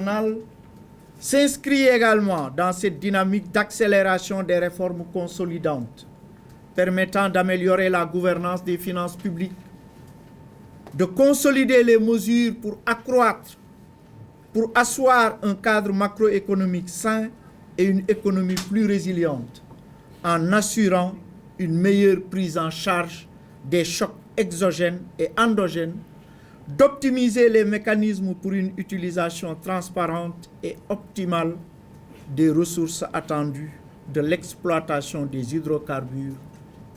nationale s'inscrit également dans cette dynamique d'accélération des réformes consolidantes permettant d'améliorer la gouvernance des finances publiques, de consolider les mesures pour asseoir un cadre macroéconomique sain et une économie plus résiliente, en assurant une meilleure prise en charge des chocs exogènes et endogènes, d'optimiser les mécanismes pour une utilisation transparente et optimale des ressources attendues de l'exploitation des hydrocarbures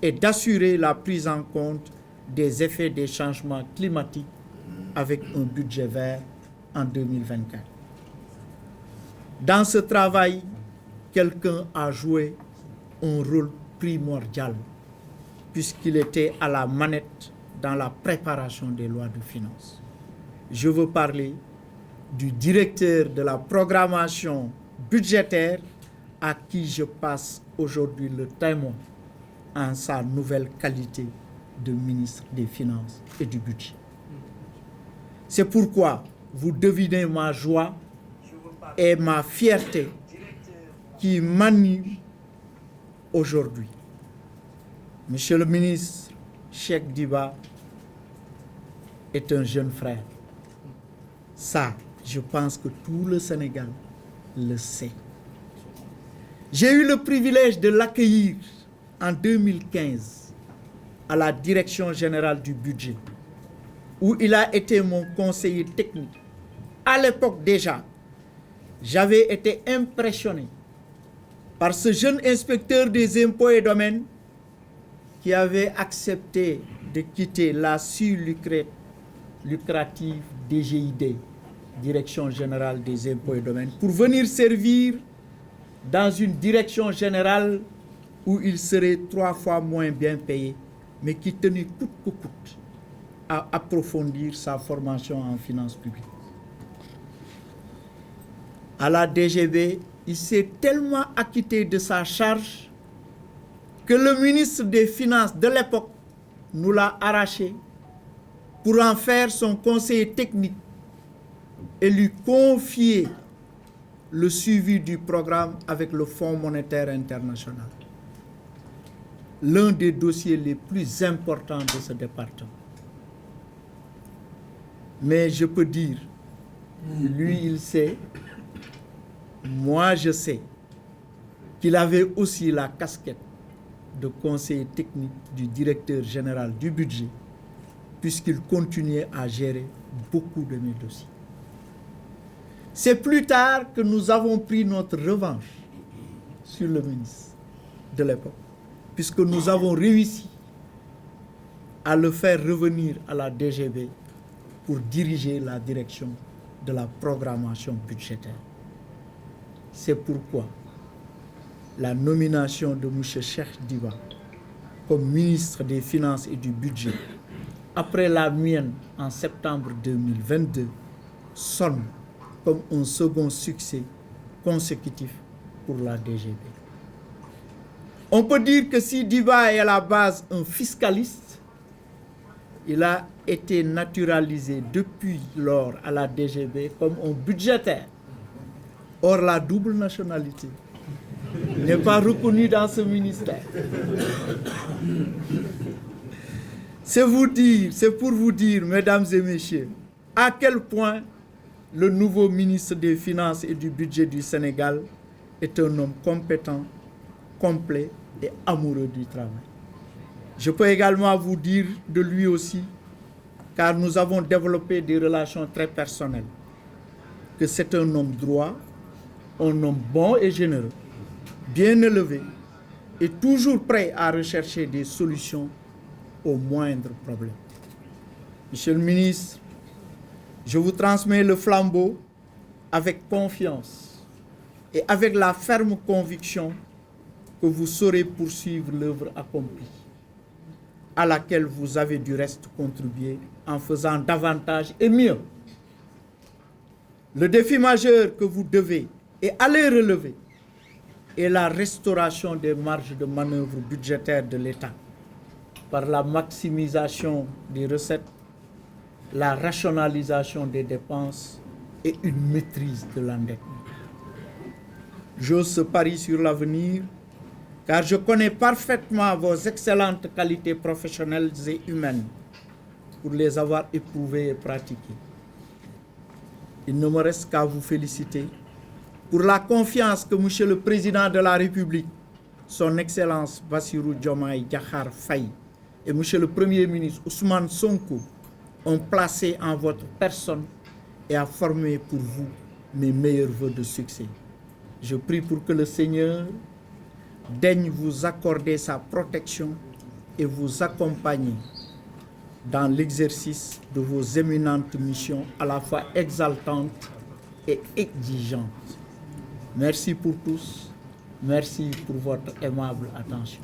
et d'assurer la prise en compte des effets des changements climatiques avec un budget vert en 2024. Dans ce travail, quelqu'un a joué un rôle primordial puisqu'il était à la manette dans la préparation des lois de finances. Je veux parler du directeur de la programmation budgétaire à qui je passe aujourd'hui le témoin en sa nouvelle qualité de ministre des Finances et du Budget. C'est pourquoi vous devinez ma joie et ma fierté qui m'anime aujourd'hui. Monsieur le ministre Cheikh Diba est un jeune frère. Ça, je pense que tout le Sénégal le sait. J'ai eu le privilège de l'accueillir en 2015 à la Direction générale du budget, où il a été mon conseiller technique. À l'époque déjà, j'avais été impressionné par ce jeune inspecteur des impôts et domaines qui avait accepté de quitter la lucrative DGID, Direction générale des impôts et domaines, pour venir servir dans une direction générale où il serait 3 fois moins bien payé, mais qui tenait coûte que coûte à approfondir sa formation en finances publiques. À la DGB, il s'est tellement acquitté de sa charge que le ministre des Finances de l'époque nous l'a arraché pour en faire son conseiller technique et lui confier le suivi du programme avec le Fonds monétaire international. L'un des dossiers les plus importants de ce département. Mais je peux dire, lui il sait, moi je sais, qu'il avait aussi la casquette de conseiller technique du directeur général du budget, puisqu'il continuait à gérer beaucoup de mes dossiers. C'est plus tard que nous avons pris notre revanche sur le ministre de l'époque, puisque nous avons réussi à le faire revenir à la DGB pour diriger la direction de la programmation budgétaire. C'est pourquoi la nomination de M. Cheikh Diba comme ministre des Finances et du Budget, après la mienne en septembre 2022, sonne comme un second succès consécutif pour la DGB. On peut dire que si Diba est à la base un fiscaliste, il a été naturalisé depuis lors à la DGB comme un budgétaire. Or, la double nationalité n'est pas reconnue dans ce ministère. C'est pour vous dire, mesdames et messieurs, à quel point le nouveau ministre des Finances et du Budget du Sénégal est un homme compétent, complet et amoureux du travail. Je peux également vous dire de lui aussi, car nous avons développé des relations très personnelles, que c'est un homme droit, un homme bon et généreux, bien élevé et toujours prêt à rechercher des solutions aux moindres problèmes. Monsieur le ministre, je vous transmets le flambeau avec confiance et avec la ferme conviction que vous saurez poursuivre l'œuvre accomplie, à laquelle vous avez du reste contribué en faisant davantage et mieux. Le défi majeur que vous devez et allez relever est la restauration des marges de manœuvre budgétaires de l'État par la maximisation des recettes, la rationalisation des dépenses et une maîtrise de l'endettement. J'ose ce pari sur l'avenir, car je connais parfaitement vos excellentes qualités professionnelles et humaines pour les avoir éprouvées et pratiquées. Il ne me reste qu'à vous féliciter pour la confiance que M. le Président de la République, son Excellence Bassirou Diomaye Diakhar Faye et M. le Premier ministre Ousmane Sonko ont placé en votre personne et a formé pour vous mes meilleurs vœux de succès. Je prie pour que le Seigneur daigne vous accorder sa protection et vous accompagner dans l'exercice de vos éminentes missions à la fois exaltantes et exigeantes. Merci pour tous. Merci pour votre aimable attention.